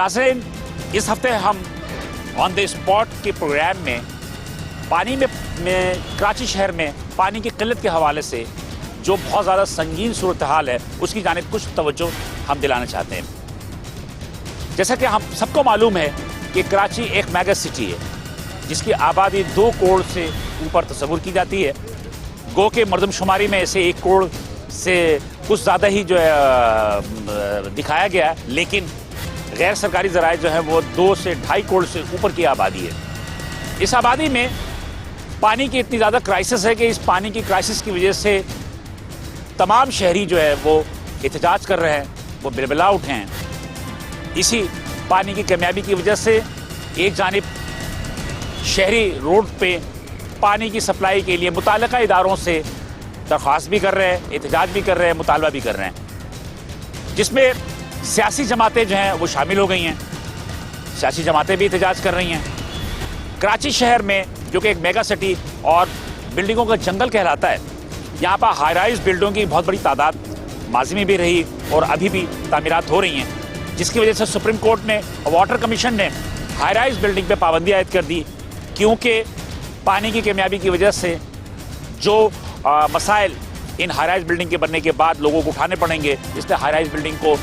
नाज़रीन, इस हफ्ते हम ऑन द स्पॉट के प्रोग्राम में पानी में कराची शहर में पानी की किल्लत के हवाले से जो बहुत ज़्यादा संगीन सूरत हाल है उसकी जानिब कुछ तवज्जो हम दिलाना चाहते हैं। जैसा कि हम सबको मालूम है कि कराची एक मेगा सिटी है जिसकी आबादी 2 करोड़ से ऊपर तस्वुर की जाती है। गो के मरदमशुमारी में इसे 1 करोड़ से कुछ ज़्यादा ही जो है दिखाया गया है, लेकिन गैर सरकारी ज़राए जो है वो 2 से 2.5 करोड़ से ऊपर की आबादी है। इस आबादी में पानी की इतनी ज़्यादा क्राइसिस है कि इस पानी की क्राइसिस की वजह से तमाम शहरी जो है वो एहतजाज कर रहे हैं, वो बिलबिला उठे हैं। इसी पानी की कमियाबी की वजह से एक जानिब शहरी रोड पे पानी की सप्लाई के लिए मुताल्लिका इदारों से दरख्वास्त भी कर रहे हैं, एहतजाज भी कर रहे हैं, मुतालबा भी कर रहे हैं, जिसमें सियासी जमातें जो हैं वो शामिल हो गई हैं। सियासी जमातें भी एहतजाज कर रही हैं। कराची शहर में जो कि एक मेगा सिटी और बिल्डिंगों का जंगल कहलाता है, यहाँ पर हाई राइज बिल्डिंगों की बहुत बड़ी तादाद माजी में भी रही और अभी भी तामीरात हो रही हैं, जिसकी वजह से सुप्रीम कोर्ट ने वाटर कमीशन ने हाई राइज बिल्डिंग पे पाबंदी आयद कर दी, क्योंकि पानी की कमियाबी की वजह से जो मसाइल इन हाई राइज बिल्डिंग के बनने के बाद लोगों को उठाने पड़ेंगे, इसलिए हाई राइज बिल्डिंग को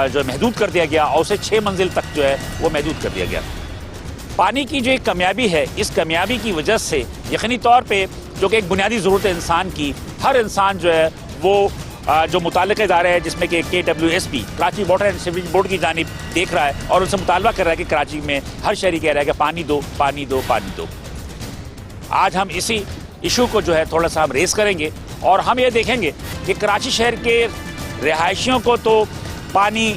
जो महदूद कर दिया गया और उसे 6 मंजिल तक जो है वो महदूद कर दिया गया। पानी की जो एक कमियाबी है, इस कमियाबी की वजह से यकीनी तौर पे जो कि एक बुनियादी ज़रूरत है इंसान की, हर इंसान जो है वो जो मुताल्लिक़ इदारे हैं जिसमें कि KWSB Karachi water and sewerage board की जानिब देख रहा है और उनसे मुतालबा कर रहा है कि कराची में हर शहरी कह रहा है कि पानी दो, पानी दो, पानी दो। आज हम इसी इशू को जो है थोड़ा सा हम रेस करेंगे और हम ये देखेंगे कि कराची शहर के रिहायशियों को तो पानी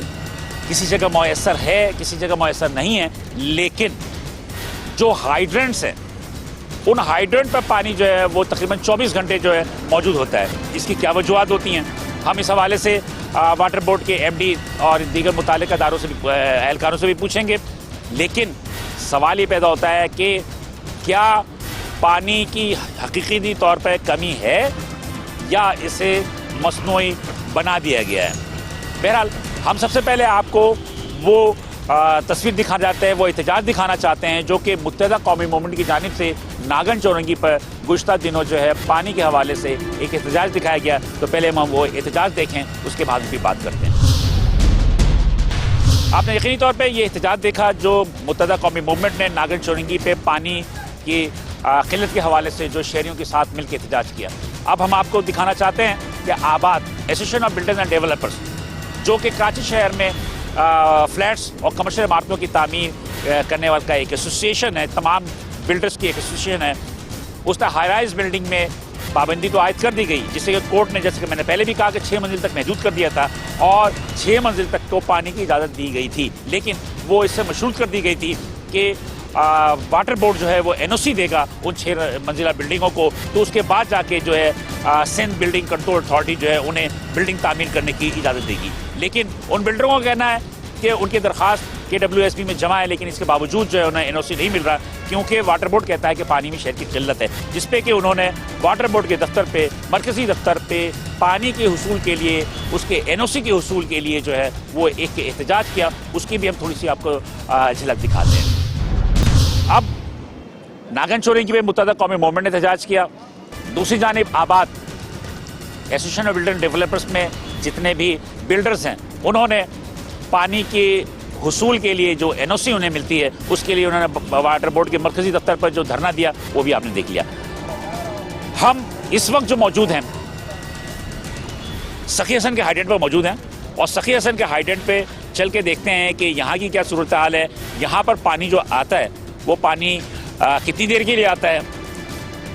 किसी जगह मुयस्सर है, किसी जगह मुयस्सर नहीं है, लेकिन जो हाइड्रेंट्स हैं उन हाइड्रेंट पर पानी जो है वो तकरीबन 24 घंटे जो है मौजूद होता है। इसकी क्या वजूहत होती हैं, हम इस हवाले से वाटर बोर्ड के MD और दीगर मुताल्लिक़ इदारों से भी, एहलकारों से भी पूछेंगे। लेकिन सवाल ये पैदा होता है कि क्या पानी की हकीकी तौर पर कमी है या इसे मसनूई बना दिया गया है। बहरहाल हम सबसे पहले आपको वो तस्वीर दिखाना चाहते हैं, वो एहतजाज दिखाना चाहते हैं जो कि मुत्तहिदा कौमी मूवमेंट की जानिब से नागन चौरंगी पर गुज़श्ता दिनों जो है पानी के हवाले से एक एहतजाज दिखाया गया। तो पहले हम वो एहतजाज देखें, उसके बाद भी बात करते हैं। आपने यकीनी तौर पर ये एहतजाज देखा जो मुत्तहिदा कौमी मूवमेंट ने नागन चौरंगी पे पानी की किल्लत के हवाले से जो शहरियों के साथ मिलकर एहतजाज किया। अब हम आपको दिखाना चाहते हैं कि आबाद association of builders and developers जो कि कराची शहर में फ्लैट्स और कमर्शियल इमारतों की तामीर करने वाला का एक एसोसिएशन है, तमाम बिल्डर्स की एक एसोसिएशन है, उसने हाई राइज बिल्डिंग में पाबंदी तो आयद कर दी गई, जिससे कि कोर्ट ने, जैसे कि मैंने पहले भी कहा, कि 6 मंजिल तक महदूद कर दिया था और 6 मंजिल तक तो पानी की इजाज़त दी गई थी, लेकिन वो इससे मशरूत कर दी गई थी कि वाटर बोर्ड जो है वो NOC देगा उन 6 मंजिला बिल्डिंगों को, तो उसके बाद जाके जो है सिंध बिल्डिंग कंट्रोल अथॉरिटी जो है उन्हें बिल्डिंग तामीर करने की इजाज़त देगी। लेकिन उन बिल्डरों का कहना है कि उनकी दरख्वास्त KWSB में जमा है, लेकिन इसके बावजूद जो है उन्हें NOC नहीं मिल रहा, क्योंकि वाटर बोर्ड कहता है कि पानी में शहर की किल्लत है, जिसपे कि उन्होंने वाटर बोर्ड के दफ्तर पे, मरकज़ी दफ्तर पे पानी के हुसूल के लिए, उसके NOC के हुसूल के लिए जो है वो एक एहतजाज किया। उसकी भी हम थोड़ी सी आपको झलक दिखाते हैं। अब नागन चौरंगी पे मुत्तहिदा कौमी मूवमेंट ने एहतजाज किया, दूसरी जानिब आबाद association of builder and developers में जितने भी बिल्डर्स हैं उन्होंने पानी के हुसूल के लिए जो NOC उन्हें मिलती है उसके लिए उन्होंने वाटर बोर्ड के मरकज़ी दफ्तर पर जो धरना दिया वो भी आपने देख लिया। हम इस वक्त जो मौजूद हैं सखी हसन के हाइडेंट पर मौजूद हैं और सखी हसन के हाइडेंट पे चल के देखते हैं कि यहाँ की क्या सूरत हाल है। यहाँ पर पानी जो आता है वो पानी कितनी देर के लिए आता है।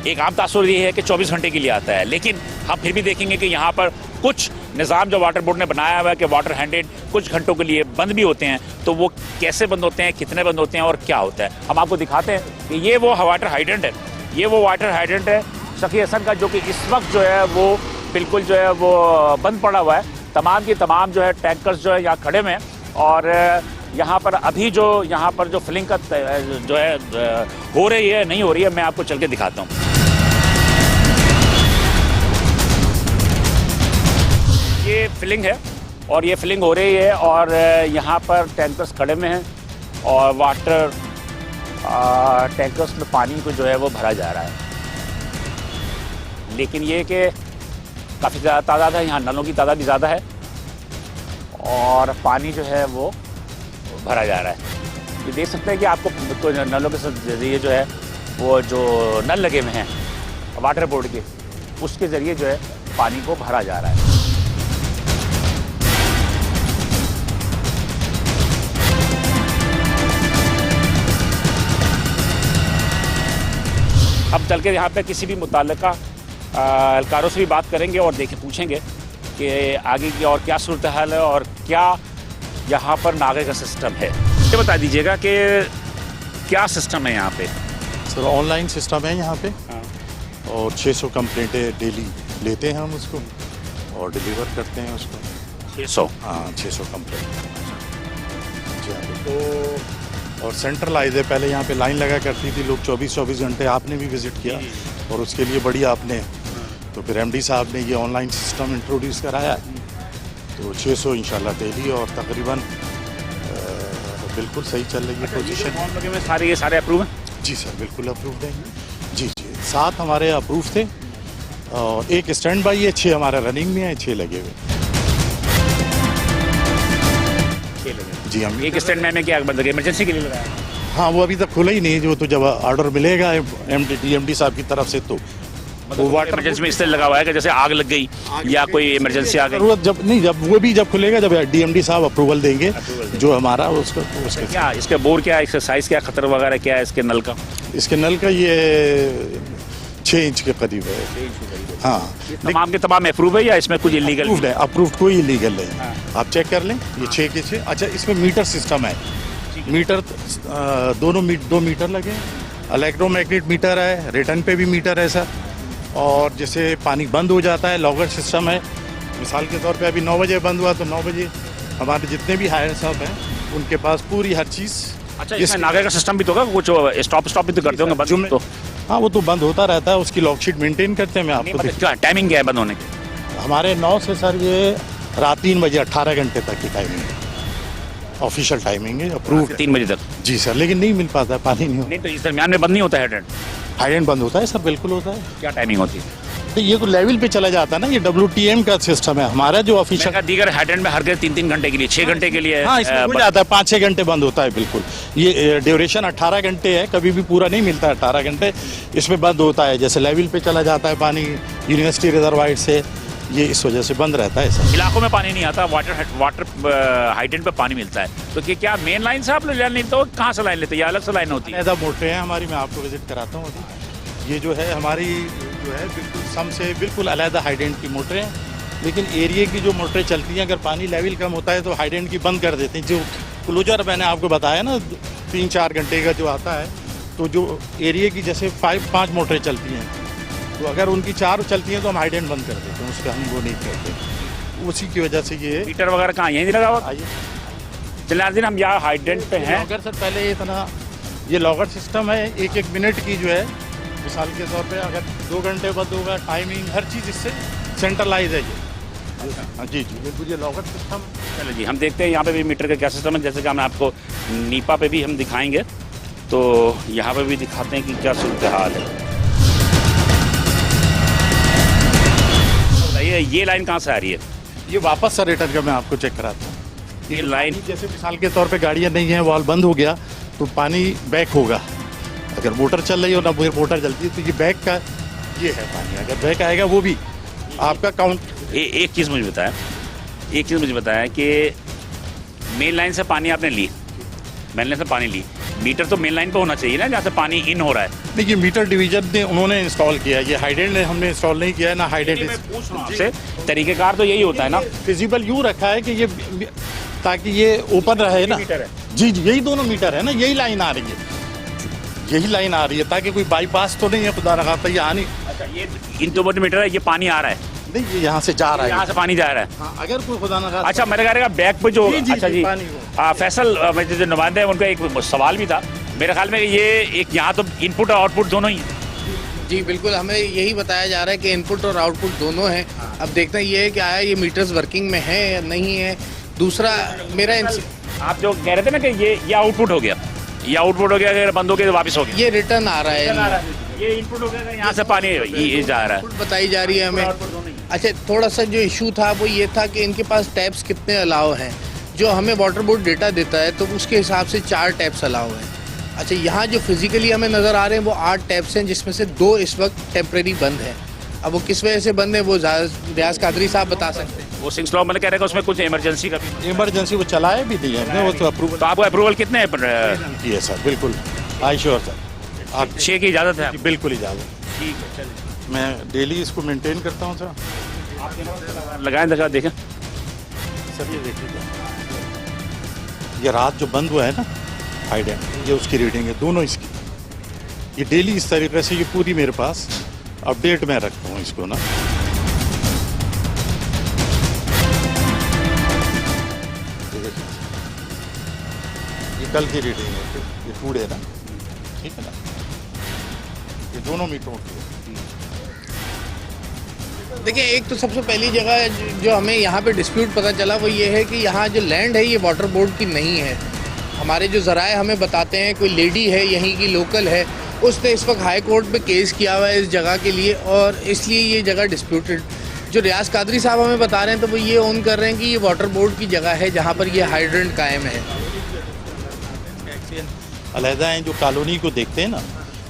एक आम तासुर ये है कि 24 घंटे के लिए आता है, लेकिन हम फिर भी देखेंगे कि यहाँ पर कुछ निज़ाम जो वाटर बोर्ड ने बनाया हुआ है कि वाटर हैंडेड कुछ घंटों के लिए बंद भी होते हैं, तो वो कैसे बंद होते हैं, कितने बंद होते हैं और क्या होता है, हम आपको दिखाते हैं कि ये वो वाटर हाइडेंट है। ये वो वाटर हाइडेंट है सखी हसन का, जो कि इस वक्त जो है वो बिल्कुल जो है वो बंद पड़ा हुआ है। तमाम की तमाम जो है टैंकर्स जो है यहाँ खड़े हुए हैं और यहाँ पर अभी जो यहाँ पर जो फिलिंग का जो है हो रही है नहीं हो रही है, मैं आपको चल के दिखाता हूँ। ये फिलिंग है और ये फिलिंग हो रही है और यहाँ पर टैंकर्स खड़े में हैं और वाटर टैंकर्स में पानी को जो है वो भरा जा रहा है। लेकिन ये कि काफ़ी ज़्यादा तादाद है, यहाँ नलों की तादाद भी ज़्यादा है और पानी जो है वो भरा जा रहा है। ये देख सकते हैं कि आपको तो नलों के जरिए जो है वो जो नल लगे हुए हैं वाटर बोर्ड के, उसके ज़रिए जो है पानी को भरा जा रहा है। अब चल के यहाँ पे किसी भी मुताल्लिका एहलकारों से भी बात करेंगे और पूछेंगे कि आगे की और क्या सूरत हाल है और क्या यहाँ पर नागे का सिस्टम है। ये बता दीजिएगा कि क्या सिस्टम है यहाँ पे। सर ऑनलाइन सिस्टम है यहाँ पे। हाँ। और 600 कंप्लेंटें डेली लेते हैं हम उसको और डिलीवर करते हैं उसको। 600? हाँ 600 कंप्लेंट जी हाँ। तो और सेंट्रलाइज है, पहले यहाँ पे लाइन लगा करती थी लोग 24 घंटे। आपने भी विजिट किया और उसके लिए बढ़िया आपने, तो फिर एमडी साहब ने ये ऑनलाइन सिस्टम इंट्रोड्यूस कराया। तो 600 इंशाल्लाह डेली और तकरीबन बिल्कुल सही चल रही है पोजीशन। सारे ये सारे अप्रूव हैं? जी सर बिल्कुल अप्रूव्ड है। जी जी 7 हमारे अप्रूव थे और 1 स्टैंड बाई है, 6 हमारा रनिंग में है, 6 लगे हुए। जी हम एक स्टैंड में क्या मतलब इमरजेंसी के लिए लगाया? हाँ वो अभी तक खुला ही नहीं, जो तो जब ऑर्डर मिलेगा एमडी साहब की तरफ से तो वो वाटर इमरजेंसी में इसलिए लगा हुआ है कि जैसे आग लग गई या कोई इमरजेंसी आ गई। जब खुलेगा, जब डीएमडी साहब अप्रूवल देंगे जो हमारा उसका क्या इसके बोर क्या इसका साइज क्या खतर वगैरह क्या है इसके नल का? इसके नल का ये 6 इंच के करीब है। हाँ तमाम के तमाम अप्रूव है या इसमें कुछ इलीगल है? अप्रूव्ड कोई इलीगल नहीं। आप चेक कर लें, ये 6 के 6। अच्छा इसमें मीटर सिस्टम है, मीटर 2 मीटर लगे, इलेक्ट्रोमैग्नेट मीटर है, रिटर्न पे भी मीटर है सर। और जैसे पानी बंद हो जाता है लॉगर सिस्टम है। मिसाल के तौर पे अभी 9 बजे बंद हुआ तो 9 बजे हमारे जितने भी हायर साहब हैं उनके पास पूरी हर चीज़। अच्छा इसमें नागे का सिस्टम भी तो होगा, कुछ स्टॉप भी तो करते होंगे बंद तो? हाँ वो तो बंद होता रहता है, उसकी लॉकशीट मेंटेन करते हैं। मैं आपको क्या टाइमिंग क्या है बंद होने की? हमारे 9 से सर ये रात 3 बजे 18 घंटे तक की टाइमिंग है, ऑफिशियल टाइमिंग है, अप्रूव 3 बजे तक। जी सर, लेकिन नहीं मिल पाता है, पानी नहीं तो इस दरमियान में बंद नहीं होता है हाइडेंट बंद होता है सर, बिल्कुल होता है। क्या टाइमिंग होती है? तो ये तो लेवल पे चला जाता है ना, ये WTM का सिस्टम है हमारा जो ऑफिशियल। दीगर हाइडेंट में हर 3 घंटे के लिए 6 घंटे के लिए हाँ इसमें हो जाता है, 5-6 घंटे बंद होता है बिल्कुल। ये ड्यूरेशन 18 घंटे है, कभी भी पूरा नहीं मिलता है 18 घंटे इसमें बंद होता है। जैसे लेवल पे चला जाता है पानी यूनिवर्सिटी रिजर्वायर से, ये इस वजह से बंद रहता है सर। इलाकों में पानी नहीं आता, वाटर हाइडेंट पे पानी मिलता है, तो क्या मेन लाइन से आप लाइन लेते हो, कहाँ से लाइन लेते हैं या अलग से लाइन होती है? ऐसा मोटरें हैं हमारी, मैं आपको विजिट कराता हूँ अभी। ये जो है हमारी जो है बिल्कुल सम से बिल्कुल अलग हाइडेंट की मोटरें हैं, लेकिन एरिया की जो मोटरें चलती हैं अगर पानी लेवल कम होता है तो हाइडेंट की बंद कर देते हैं। जो क्लोजर मैंने आपको बताया ना 3-4 घंटे का जो आता है, तो जो एरिया की जैसे 5 मोटरें चलती हैं, तो अगर उनकी 4 चलती हैं तो हम हाइडेंट बंद कर देते हैं, उस पर हम वो नहीं करते। उसी की वजह से ये मीटर वगैरह कहाँ यहीं लगा हुआ? आइए जलालुद्दीन, हम यहाँ हाइडेंट पे हैं। लॉगर सर पहले इतना ये लॉगर सिस्टम है, 1-1 मिनट की जो है, मिसाल के तौर पे अगर 2 घंटे बंद होगा, टाइमिंग हर चीज़ इससे सेंट्रलाइज है ये। हाँ जी जी बिल्कुल, ये लॉगर सिस्टम। चलो जी, हम देखते हैं यहाँ पे भी मीटर का क्या सिस्टम है। जैसे कि हम आपको नीपा पे भी हम दिखाएंगे, तो यहाँ पे भी दिखाते हैं कि क्या सूरत हाल है। ये लाइन कहाँ से आ रही है? ये वापस सर रिटर्न का मैं आपको चेक कराता हूँ। ये लाइन जैसे मिसाल के तौर पे गाड़ियाँ नहीं हैं, वॉल बंद हो गया तो पानी बैक होगा। अगर मोटर चल रही हो ना मोटर चलती है तो ये बैक का ये है पानी, अगर बैक आएगा वो भी आपका काउंट। एक चीज़ मुझे बताया कि मेन लाइन से पानी आपने ली, मेन लाइन से पानी ली, मीटर तो मेन लाइन पे होना चाहिए ना जहाँ से पानी इन हो रहा है। देखिए मीटर डिवीजन ने उन्होंने इंस्टॉल किया है, ये हाइडेंट ने हमने इंस्टॉल नहीं किया है ना। हाइडेंट से तरीक़ेकार तो यही होता है ना, फिजिबल यूँ रखा है कि ये ताकि ये ओपन रहे ना। जी जी यही दोनों मीटर है ना, यही लाइन आ रही है, यही लाइन आ रही है ताकि कोई बाईपास तो नहीं है, खुदा न खास्ता ये आनी। अच्छा ये इन 2 मीटर है, ये पानी आ रहा है नहीं, ये यहाँ से जा रहा है, यहाँ से पानी जा रहा है। हाँ, अगर कोई खुदा न खास्ता। अच्छा मेरे ख्याल बैक पे जो अच्छा जी फैसल जो नुमाइंदे हैं उनका एक सवाल भी था मेरे ख्याल में, ये एक यहाँ तो इनपुट और आउटपुट दोनों ही है। जी बिल्कुल, हमें यही बताया जा रहा है कि इनपुट और आउटपुट दोनों हैं। अब देखना ये है कि आया ये मीटर्स वर्किंग में है या नहीं है। दूसरा मेरा आप जो कह रहे थे ना कि ये आउटपुट हो गया, ये आउटपुट हो गया, अगर बंद हो गया तो वापस हो गया, ये रिटर्न आ रहा है, ये इनपुट हो गया, यहाँ से पानी ये जा रहा है। इनपुट बताई जा रही है हमें। अच्छा, थोड़ा सा जो इशू था वो ये था कि इनके पास टैप्स कितने अलाउ हैं। जो हमें वाटर बोर्ड डेटा देता है तो उसके हिसाब से 4 टैप्स अलाउ हैं। अच्छा, यहाँ जो फिजिकली हमें नज़र आ रहे हैं वो 8 टैप्स हैं, जिसमें से 2 इस वक्त टेम्प्रेरी बंद हैं। अब वो किस वजह से बंद है वो रियाज कादरी साहब बता सकते हैं। वो सिंह लॉ मैंने कह रहे हैं उसमें कुछ इमरजेंसी का भी, इमरजेंसी वो चलाए भी दी है वो तो अप्रूवल तो आपको अप्रूवल कितने हैं? की है सर, बिल्कुल आई श्योर सर। आप 6 की इजाज़त है? बिल्कुल इजाज़त। ठीक है, चलिए मैं डेली इसको मेंटेन करता हूँ सर। लगाएं, लगा देखें। सर ये देखिए, ये रात जो बंद हुआ है ना हाइडेंट, ये उसकी रीडिंग है, दोनों इसकी। ये डेली इस तरीके से ये पूरी मेरे पास अपडेट में रखता हूँ इसको ना। ये कल की रीडिंग है, ये टूडे ना, ठीक है ना, ये दोनों मीटरों की है। देखिए, एक तो सबसे पहली जगह जो हमें यहाँ पे डिस्प्यूट पता चला वो ये है कि यहाँ जो लैंड है ये वाटर बोर्ड की नहीं है। हमारे जो ज़राए हमें बताते हैं, कोई लेडी है यहीं की लोकल है, उसने इस वक्त हाई कोर्ट में केस किया हुआ है इस जगह के लिए, और इसलिए ये जगह डिस्प्यूटेड। जो रियाज कादरी साहब हमें बता रहे हैं तो वो ये ऑन कर रहे हैं कि ये वाटर बोर्ड की जगह है जहाँ पर ये हाइड्रेंट कायम है। अलहदा हैं जो कॉलोनी को देखते हैं ना,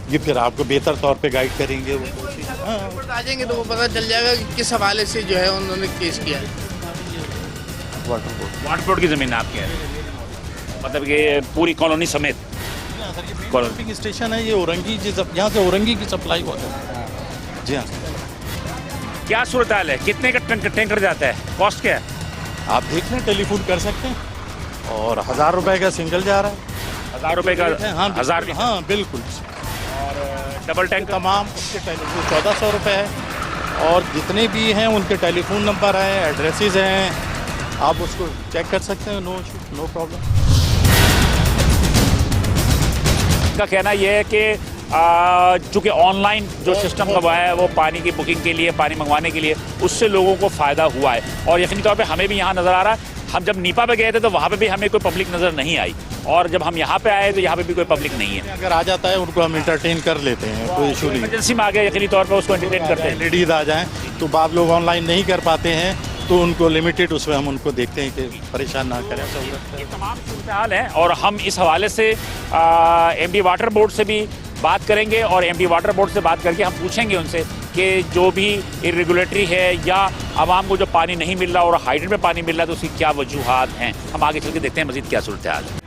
ये फिर आपको बेहतर तौर पे गाइड करेंगे। वो आ जाएंगे तो वो पता चल जाएगा कि किस हवाले से जो है उन्होंने केस किया है। वाटर बोर्ड की ज़मीन आपके है, मतलब कि पूरी कॉलोनी समेत? पंपिंग स्टेशन है ये औरंगी, यहाँ से औरंगी की सप्लाई होता है। जी हाँ। क्या सूरत हाल है? कितने का टैंकर जाता है? कॉस्ट क्या है? आप देख लें, टेलीफोन कर सकते हैं। और 1000 रुपए का सिंगल जा रहा है। 1000 रुपए का? हाँ 1000? हाँ बिल्कुल। और डबल टैंक तमाम उसके टेलीफोन 1400 रुपये है। और जितने भी हैं उनके टेलीफोन नंबर हैं, एड्रेसेस हैं, आप उसको चेक कर सकते हैं। No problem. का कहना यह है कि चूँकि ऑनलाइन जो सिस्टम हुआ है वो पानी की बुकिंग के लिए, पानी मंगवाने के लिए, उससे लोगों को फ़ायदा हुआ है। और यकीनी तौर पे हमें भी यहाँ नज़र आ रहा है। हम जब नीपा पे गए थे तो वहाँ पे भी हमें कोई पब्लिक नज़र नहीं आई, और जब हम यहाँ पे आए तो यहाँ पे भी कोई पब्लिक नहीं है। अगर आ जाता है उनको हम इंटरटेन कर लेते हैं, कोई इशू नहीं। इमरजेंसी में आ गए यकीनी तौर पर उसको एंटरटेन करते हैं। लेडीज़ आ जाएँ तो बाद लोग ऑनलाइन नहीं कर पाते हैं तो उनको लिमिटेड उसमें हम उनको देखते हैं कि परेशान ना करें। ये तमाम सूरत हाल है, और हम इस हवाले से एमडी वाटर बोर्ड से भी बात करेंगे, और एमडी वाटर बोर्ड से बात करके हम पूछेंगे उनसे कि जो भी इरेगुलेटरी है या आवाम को जो पानी नहीं मिल रहा और हाइड्रेंट में पानी मिल रहा है तो उसकी क्या वजूहात हैं। हम आगे चल के देखते हैं मज़ीद क्या सूरत हाल है।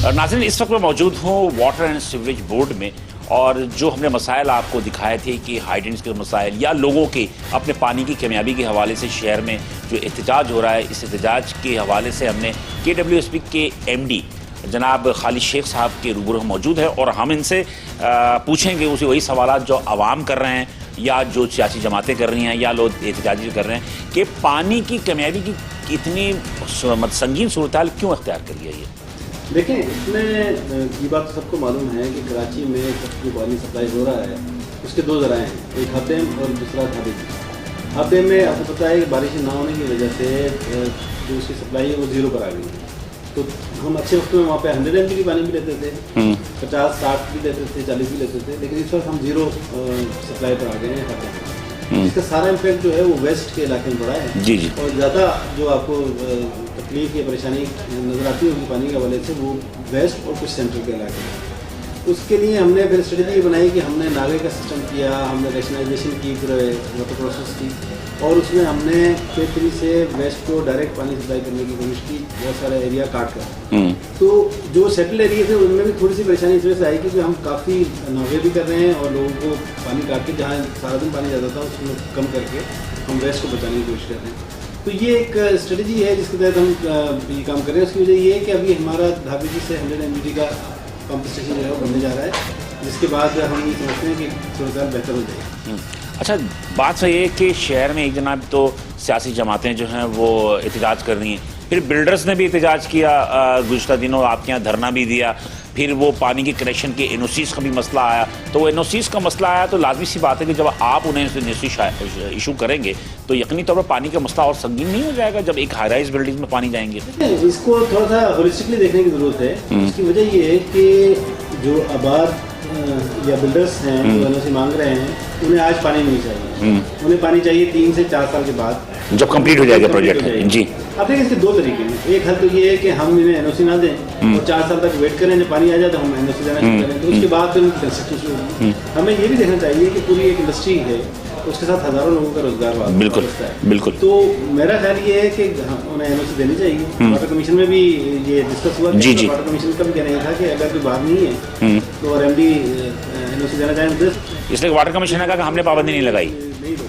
नाज़रीन, इस वक्त मैं मौजूद हूँ वाटर एंड सीवरेज बोर्ड में, और जो हमने मसाइल आपको दिखाए थे कि हाइड्रेंस के मसाइल या लोगों के अपने पानी की कमियाबी के हवाले से शहर में जो एहतजाज हो रहा है, इस एहतजाज के हवाले से हमने KWSP के MD जनाब खालिद शेख साहब के रूबरू मौजूद है, और हम इनसे पूछेंगे उसे वही सवाल जो आवाम कर रहे हैं या जो सियासी जमातें कर रही हैं या लोग एहतजाजी कर रहे हैं कि पानी की कमियाबी की इतनी संगीन सूरत हाल क्यों अख्तियार कर लिया है। देखें, इसमें ये बात तो सबको मालूम है कि कराची में जो पानी सप्लाई हो रहा है उसके 2 ज़राए हैं, एक हदेम और दूसरा धाबिक। हदेम में आपको पता है कि बारिश ना होने की वजह से जो उसकी सप्लाई है वो 0 पर आ गई है। तो हम अच्छे वक्त में वहाँ पे 100 MB की पानी भी लेते थे, 50-60 भी लेते थे, 40 भी लेते थे, लेकिन इस वक्त हम 0 सप्लाई पर आ गए हैं हदेम। इसका सारा इम्पैक्ट जो है वो वेस्ट के इलाके में पड़ा है। जी जी। और ज़्यादा जो आपको तकलीफ या परेशानी नज़र आती होगी पानी के हवाले से वो वेस्ट और कुछ सेंट्रल के इलाके में। उसके लिए हमने फिर स्ट्रेटजी बनाई कि हमने नाले का सिस्टम किया, हमने रैशनलाइजेशन की पूरे वाटर प्रोसेस की, और उसमें हमने K3 से वेस्ट को डायरेक्ट पानी सप्लाई करने की कोशिश की, बहुत सारा एरिया काट कर। तो जो सेटल एरिया थे उनमें भी थोड़ी सी परेशानी इस वजह से आई क्योंकि हम काफ़ी नावे भी कर रहे हैं और लोगों को पानी काट के जहाँ सारा दिन पानी जाता था उसमें कम करके हम वेस्ट को बचाने की कोशिश कर रहे हैं। तो ये एक स्ट्रेटजी है जिसके तहत हम ये काम कर रहे हैं। उसकी वजह ये है कि अभी हमारा ढाबे जी से 100 MGD का पंप स्टेशन जो है वो बनने जा रहा है, जिसके बाद हम ये समझते हैं कि सूरत बेहतर हो जाएगी। अच्छा, बात सही है कि शहर में एक जनाब तो सियासी जमातें जो हैं वो एहतजाज कर रही हैं, फिर बिल्डर्स ने भी एहतजाज किया, गुज़श्ता दिनों आपके यहाँ धरना भी दिया, फिर वो पानी के कनेक्शन के एनओसीज़ का भी मसला आया। तो वो एनओसीज़ का मसला आया तो लाजमी सी बात है कि जब आप उन्हें एनओसी इशू करेंगे तो यकीनी तौर पर पानी का मसला और संगीन नहीं हो जाएगा जब एक हाई राइज बिल्डिंग में पानी जाएंगे। इसको थोड़ा सा होलिस्टिकली देखने की ज़रूरत है। इसकी वजह ये है कि जो आबाद या बिल्डर्स हैं जो एनओसी मांग रहे हैं उन्हें आज पानी नहीं चाहिए, उन्हें पानी चाहिए 3 से 4 साल के बाद जब कंप्लीट हो जाएगा प्रोजेक्ट। जी, अब देखिए इसके 2 तरीके हैं। एक हल तो ये है कि हम इन्हें एनओसी ना दें और 4 साल तक वेट करें, जब पानी आ जाए तो हम एनओसी देना शुरू करें, तो उसके बाद फिर उनकी कंस्ट्रक्शन शुरू होगी। हमें ये भी देखना चाहिए कि पूरी एक इंडस्ट्री है, उसके साथ हज़ारों लोगों का रोजगार बिल्कुल बिल्कुल। तो मेरा ख्याल ये है कि उन्हें एनओसी देनी चाहिए। वाटर कमीशन में भी ये डिस्कस हुआ। जी जी। वाटर कमीशन का भी कहना ये था कि अगर कोई बात नहीं है तो और एमडी एनओसी देना चाहें, इसलिए वाटर कमीशन ने कहा कि हमने पाबंदी नहीं लगाई।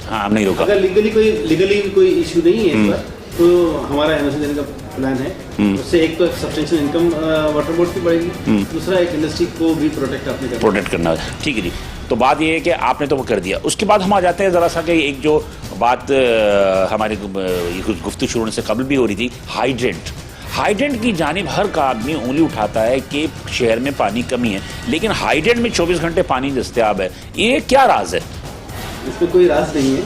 हाँ, हम नहीं रोका। अगर लीगली कोई इशू नहीं है इस पर तो हमारा एनओसी देने का प्लान है। उससे एक तो सब्सटेंशियल इनकम वाटर बोर्ड की बढ़ेगी, दूसरा एक इंडस्ट्री को भी प्रोटेक्ट करना। ठीक है जी। तो बात ये है कि आपने तो वो कर दिया। उसके बाद हम आ जाते हैं ज़रा सा कि एक जो बात हमारे गुफ्तगू शुरू होने से कबल भी हो रही थी, हाइड्रेंट की जानिब हर का आदमी उंगली उठाता है कि शहर में पानी कमी है, लेकिन हाइड्रेंट में 24 घंटे पानी दस्तयाब है। ये क्या राज है? इसमें कोई राज नहीं है।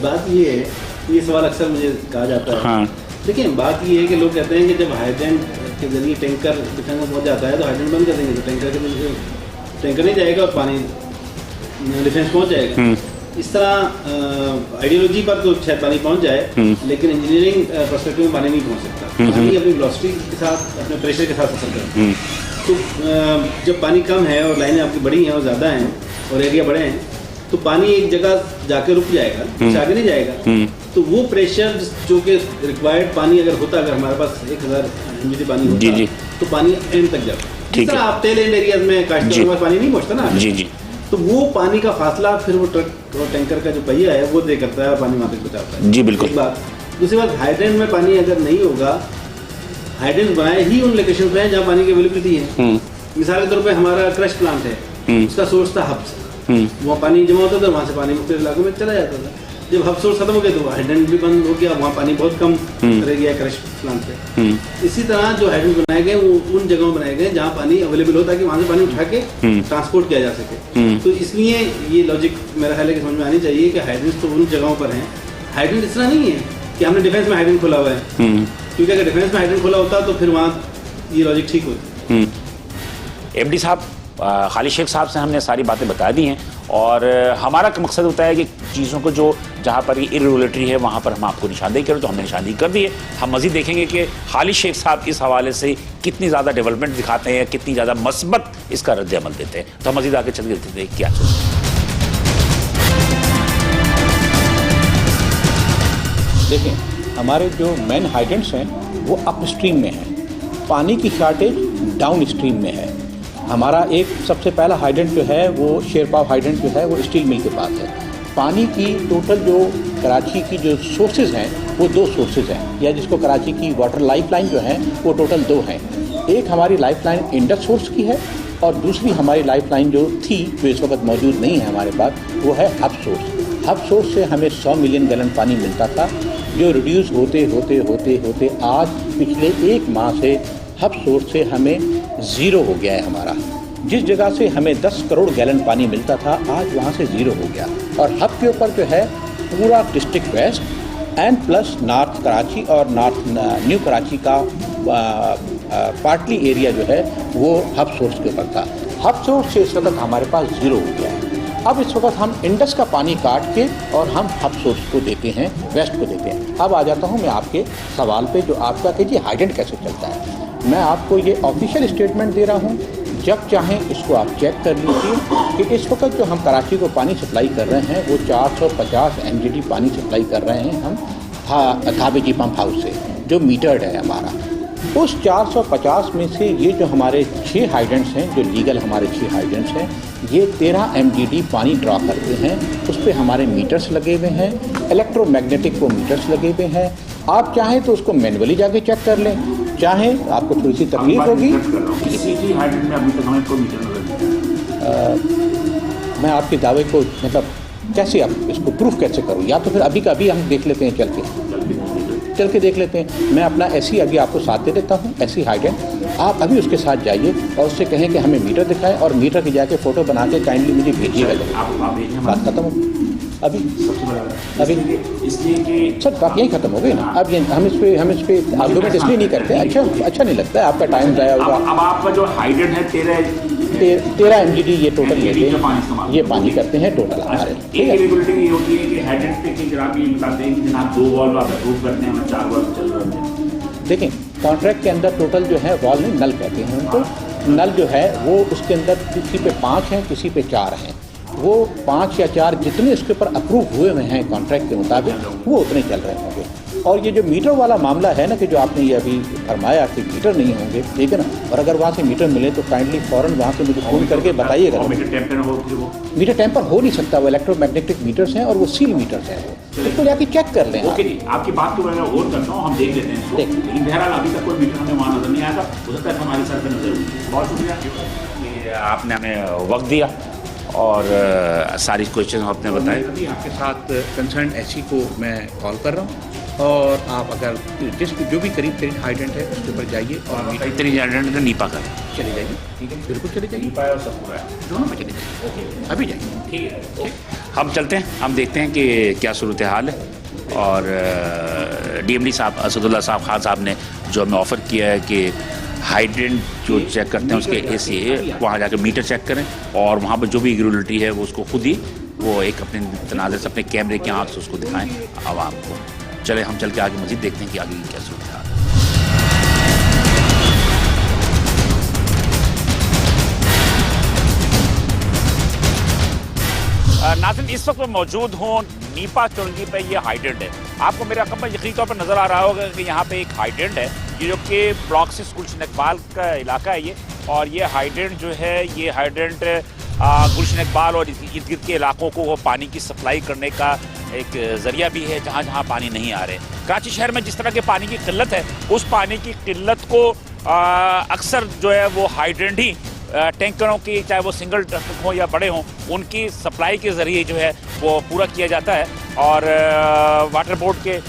बात ये है, ये सवाल अक्सर मुझे कहा जाता है। हाँ। देखिए, बात ये है कि लोग कहते हैं कि जब हाइड्रेंट के जरिए टैंकर डिफेंस में पहुँच जाता है तो हाइड्रेंट बंद कर देंगे, तो टैंकर नहीं जाएगा और पानी डिफेंस पहुँच जाएगा। इस तरह आइडियोलॉजी पर तो शायद पानी पहुँच जाए, लेकिन इंजीनियरिंग पर्सपेक्टिव में पानी नहीं पहुँच सकता। पानी अपनी वेलोसिटी के साथ, अपने प्रेशर के साथ असर करता है। तो जब पानी कम है और लाइनें आपकी बड़ी हैं और ज़्यादा हैं और एरिया बड़े हैं तो पानी एक जगह जाके रुक जाएगा, आगे नहीं जाएगा। तो वो प्रेशर जो कि रिक्वायर्ड पानी अगर होता, अगर हमारे पास 1000 MGD पानी होता तो पानी एंड तक जाता। जिस तरह आप टेल एंड एरियाज में काश्तकारों के पास पानी नहीं पहुँचता ना, जी, तो वो पानी का फासला फिर वो ट्रक और टैंकर का जो पहिया है वो तय करता है और पानी वहाँ तक पहुँचाता है। जी बिल्कुल। एक बात। दूसरी बात, हाइड्रेंट में पानी अगर नहीं होगा, हाइड्रेंट बनाए ही उन लोकेशन पे हैं जहाँ पानी की अवेलेबिलिटी है। मिसाल के तौर पे हमारा क्रश प्लांट है, उसका सोर्स था हब्स, वहाँ पानी जमा होता था, वहाँ से पानी मुख्तलिफ इलाकों में चला जाता था। जब हब सोर्स खत्म हो गया तो हाइड्रेंट भी बंद हो गया, वहाँ पानी बहुत कम रह गया क्रश प्लांट पे। इसी तरह जो हाइड्रेंट बनाए गए वो उन जगहों बनाए गए जहाँ पानी अवेलेबल हो, ताकि वहाँ से पानी उठा के ट्रांसपोर्ट किया जा सके। तो इसलिए ये लॉजिक मेरा ख्याल है कि समझ में आनी चाहिए कि हाइड्रेंट तो उन जगहों पर हैं। हाइड्रेंट इस तरह नहीं है कि हमने डिफेंस में हाइड्रेंट खोला हुआ है, क्योंकि अगर डिफेंस में हाइड्रेंट खोला होता तो फिर वहाँ ये लॉजिक ठीक होती। MD साहब, खालिद शेख साहब से हमने सारी बातें बता दी हैं और हमारा मकसद होता है कि चीज़ों को जो जहाँ पर इरेगुलेटरी है वहाँ पर हम आपको निशानदेही करें, तो हमने निशानदेही कर दी है। हम मज़ीद देखेंगे कि खालिद शेख साहब इस हवाले से कितनी ज़्यादा डेवलपमेंट दिखाते हैं, कितनी ज़्यादा मस्बत इसका रद्द अमल देते हैं। तो हम मज़ीद आगे चल देते हैं क्या। देखें, हमारे जो मेन हाइड्रेंट्स हैं वो अप स्ट्रीम में हैं, पानी की शॉर्टेज डाउन स्ट्रीम में है। हमारा एक सबसे पहला हाइड्रेंट जो है वो शेरपाव हाइड्रेंट जो है वो स्टील मिल के पास है। पानी की टोटल जो कराची की जो सोर्सेज हैं वो 2 सोर्सेज हैं, या जिसको कराची की वाटर लाइफलाइन जो है वो टोटल 2 हैं। एक हमारी लाइफलाइन इंडस सोर्स की है और दूसरी हमारी लाइफलाइन जो थी, जो इस वक्त मौजूद नहीं है हमारे पास, वो है हब सोर्स। हब सोर्स से हमें 100 मिलियन गैलन पानी मिलता था, जो रिड्यूस होते होते होते होते आज पिछले 1 माह से हब सोर्स से हमें 0 हो गया है हमारा। जिस जगह से हमें 10 करोड़ गैलन पानी मिलता था, आज वहाँ से 0 हो गया। और हब के ऊपर जो है पूरा district west end plus north Karachi और नॉर्थ न्यू कराची का पार्टली एरिया जो है वो हब सोर्स के ऊपर था। हब सोर्स से इस वक्त हमारे पास 0 हो गया है। अब इस वक्त हम इंडस का पानी काट के और हम हब सोर्स को देते हैं, वेस्ट को देते हैं। अब आ जाता हूँ मैं आपके सवाल पे, जो आपका कि जी हाइड्रेंट कैसे चलता है। मैं आपको ये ऑफिशियल स्टेटमेंट दे रहा हूँ, जब चाहें इसको आप चेक कर लीजिए कि इस वक्त जो हम कराची को पानी सप्लाई कर रहे हैं वो 450 MGD पानी सप्लाई कर रहे हैं हम धाबे जी पंप हाउस से, जो मीटर्ड है हमारा। उस 450 में से ये जो हमारे 6 हाइडेंट्स हैं, जो लीगल हमारे 6 हाइडेंट्स हैं, ये 13 MGD पानी ड्रॉ करते हैं। उस पर हमारे मीटर्स लगे हुए हैं, इलेक्ट्रोमैग्नेटिक को मीटर्स लगे हुए हैं। आप चाहें तो उसको मैनुअली जाके चेक कर लें, चाहें आपको थोड़ी सी तकलीफ होगी। किसी हाइड्रेंट में अभी तक हमें कोई मीटर नजर मैं आपके दावे को मतलब कैसे आप इसको प्रूफ कैसे करूँ, या तो फिर अभी का अभी हम देख लेते हैं, चल के देख लेते हैं। मैं अपना ऐसी अभी आपको साथ दे देता हूँ, ऐसी हाइडेंट। आप अभी उसके साथ जाइए और उससे कहें कि हमें मीटर दिखाएं और मीटर की जाके फ़ोटो बना के काइंडली मुझे भेजिएगा। बात खत्म हो अभी इसलिए कि सर बात यही खत्म हो गई ना। अब ये हम इस पे आर्गूमेंट इसलिए नहीं करते, अच्छा नहीं लगता है, आपका टाइम जाया होगा। अब आपका जो हाइड्रेंट है 13 MGD ये टोटल लेते हैं, ये पानी करते हैं टोटल हमारे। एक एलिजिबिलिटी ये होती है कि हाइड्रेंट पे कि आप ये बताते हैं कि जनाब 2 वॉल्व आप अप्रूव करते हैं और 4 वॉल्व चल रहे हैं। देखें कॉन्ट्रैक्ट के अंदर टोटल जो है वॉल्व नहीं, नल कहते हैं उनको। नल जो है वो उसके अंदर किसी पे 5 हैं, किसी पे 4 हैं। वो 5 या 4 जितने उसके ऊपर अप्रूव हुए हुए हैं कॉन्ट्रैक्ट के मुताबिक, वो उतने चल रहे होंगे। और ये जो मीटर वाला मामला है ना, कि जो आपने ये अभी फरमाया कि मीटर नहीं होंगे, ठीक है ना, और अगर वहाँ से मीटर मिले तो काइंडली फ़ौरन वहाँ से मुझे फ़ोन करके बताइएगा। मीटर टेम्पर हो नहीं सकता, वो इलेक्ट्रोमैग्नेटिक मीटर्स हैं और वो सील मीटर्स हैं, वो उसको जाके चेक कर लें। ओके जी, आपकी बात को मैं और करता हूँ, हम देख लेते हैं इसको। लेकिन बहरहाल अभी तक कोई मीटर हमें वहाँ नजर नहीं आया था, हो सकता है हमारे सर पर नजर हुई। बहुत शुक्रिया कि आपने हमें वक्त दिया और सारी क्वेश्चन आपने बताए। अभी आपके साथ कंसर्न एससी को मैं कॉल कर रहा हूँ, और आप अगर जो भी करीब हाइडेंट है उसके ऊपर जाइए और इतनी हाइडेंट का नीपा कर चले जाइए। ठीक है, बिल्कुल चले जाइए, नीपा और सब पूरा है, दोनों में चले जाइए। ओके, अभी जाइए। ठीक है, हम चलते हैं, हम देखते हैं कि क्या सूरत हाल है। और DMD साहब असदुल्ला साहब खान साहब ने जो हमें ऑफ़र किया है कि हाइड्रेंट जो चेक करते हैं उसके AC वहाँ जाकर मीटर चेक करें और वहाँ पर जो भी इरेगुलरिटी है वो उसको खुद ही वो एक अपने तनाज़र से अपने कैमरे के आँख से उसको दिखाएं आवाम को। चले हम चल के आगे मज़ीद देखते हैं कि आगे क्या सूरत है। नाज़रीन, इस वक्त मैं मौजूद हूँ नीपा चुरंगी पे। ये हाइडेंट है, आपको मेरे अकम पर यकीनी तौर पर नज़र आ रहा होगा कि यहाँ पे एक हाइडेंट है, ये जो कि ब्लॉक से गुलशन इकबाल का इलाका है ये। और ये हाइडेंट जो है, ये हाइडेंट गुलशन इकबाल और इर्द गिर्द के इलाकों को वो पानी की सप्लाई करने का एक ज़रिया भी है जहाँ जहाँ पानी नहीं आ रहे। कराची शहर में जिस तरह के पानी की किल्लत है, उस पानी की किल्लत को अक्सर जो है वो हाइडेंट ही टैंकरों की, चाहे वो सिंगल टैंक हों या बड़े हों, उनकी सप्लाई के ज़रिए जो है वो पूरा किया जाता है। और वाटर बोर्ड के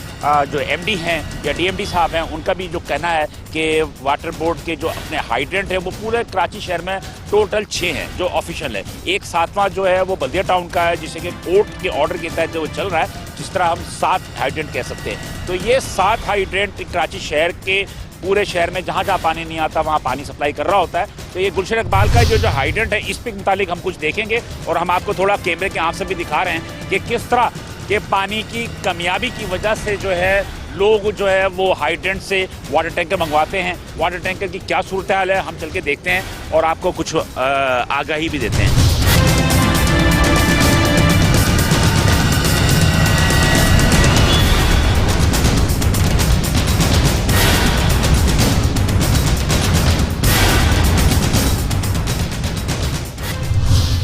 जो MD हैं या DMD साहब हैं, उनका भी जो कहना है कि वाटर बोर्ड के जो अपने हाइड्रेंट हैं वो पूरे कराची शहर में टोटल 6 हैं जो ऑफिशियल है। एक 7वां जो है वो बल्दिया टाउन का है, जिसे कि कोर्ट के ऑर्डर के तहत जो चल रहा है, जिस तरह हम 7 हाइड्रेंट कह सकते हैं। तो ये 7 हाइड्रेंट कराची शहर के पूरे शहर में जहाँ जहाँ पानी नहीं आता वहाँ पानी सप्लाई कर रहा होता है। तो ये गुलशन इकबाल का जो हाइड्रेंट है, इस पे मुतालिक हम कुछ देखेंगे और हम आपको थोड़ा कैमरे के आँख से भी दिखा रहे हैं कि किस तरह के पानी की कमियाबी की वजह से जो है लोग जो है वो हाइड्रेंट से वाटर टैंकर मंगवाते हैं। वाटर टैंकर की क्या सूरत हाल है, हम चल के देखते हैं और आपको कुछ आगाही भी देते हैं।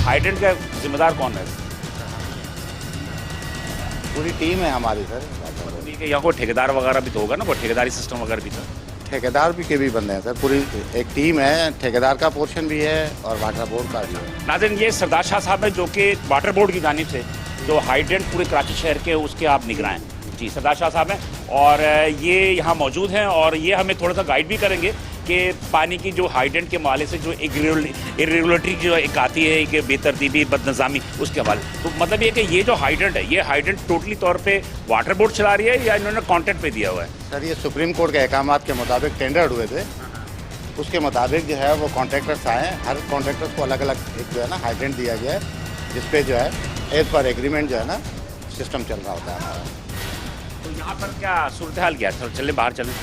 हाइड्रेंट का जिम्मेदार कौन है? पूरी टीम है हमारी सर। ठीक है, यहाँ कोई ठेकेदार वगैरह भी तो होगा ना, कोई ठेकेदारी सिस्टम वगैरह भी था? ठेकेदार भी के भी बंदे हैं सर, पूरी एक टीम है। ठेकेदार का पोर्शन भी है और वाटर बोर्ड का भी है। नाज़रीन, ये सरदार शाह साहब है जो कि वाटर बोर्ड की जानिब से जो हाइड्रेंट पूरे कराची शहर के उसके आप निगरान हैं। जी, सरदार शाह साहब हैं और ये यहाँ मौजूद हैं और ये हमें थोड़ा सा गाइड भी करेंगे कि पानी की जो हाइड्रेंट के हवाले से जो इरेगुलरिटी जो एक आती है कि बेतरतीबी, बदनिज़ामी, उसके हवाले। तो मतलब ये कि ये जो हाइड्रेंट है, ये हाइड्रेंट टोटली तौर पे वाटर बोर्ड चला रही है या इन्होंने कॉन्ट्रैक्ट पे दिया हुआ है? सर ये सुप्रीम कोर्ट के अहकामात के मुताबिक टेंडर हुए थे, उसके मुताबिक जो है वो कॉन्ट्रैक्टर्स आए हैं। हर कॉन्ट्रैक्टर्स को अलग अलग एक जो है ना हाइड्रेंट दिया गया है, जिसपे जो है एज पर एग्रीमेंट जो है ना सिस्टम चल रहा होता है हमारा। तो यहाँ पर क्या सूरत हाल क्या है? चलें बाहर चलें,